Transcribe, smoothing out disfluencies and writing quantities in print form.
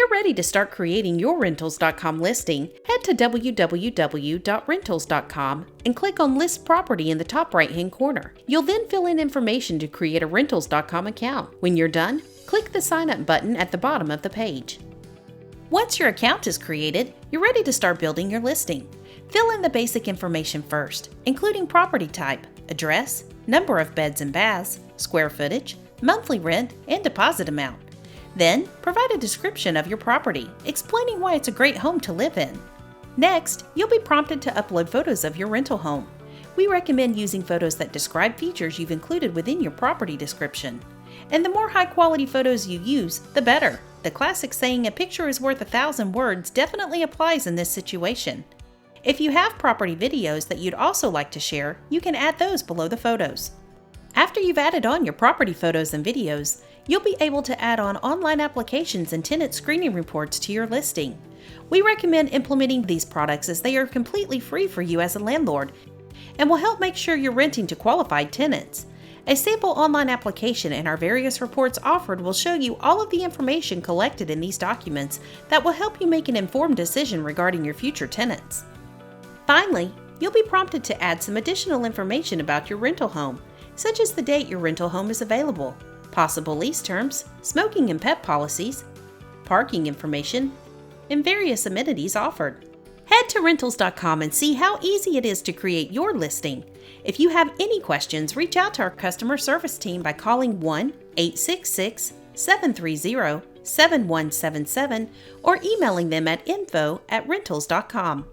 you're ready to start creating your rentals.com listing, head to www.rentals.com and click on List Property in the top right-hand corner. You'll then fill in information to create a rentals.com account. When you're done, click the Sign Up button at the bottom of the page. Once your account is created, you're ready to start building your listing. Fill in the basic information first, including property type, address, number of beds and baths, square footage, monthly rent, and deposit amount. Then, provide a description of your property, explaining why it's a great home to live in. Next, you'll be prompted to upload photos of your rental home. We recommend using photos that describe features you've included within your property description. And the more high-quality photos you use, the better. The classic saying, "A picture is worth 1,000 words," definitely applies in this situation. If you have property videos that you'd also like to share, you can add those below the photos. After you've added on your property photos and videos, you'll be able to add on online applications and tenant screening reports to your listing. We recommend implementing these products as they are completely free for you as a landlord and will help make sure you're renting to qualified tenants. A sample online application and our various reports offered will show you all of the information collected in these documents that will help you make an informed decision regarding your future tenants. Finally, you'll be prompted to add some additional information about your rental home, such as the date your rental home is available, possible lease terms, smoking and pet policies, parking information, and various amenities offered. Head to rentals.com and see how easy it is to create your listing. If you have any questions, reach out to our customer service team by calling 1-866-730-7177 or emailing them at info@rentals.com.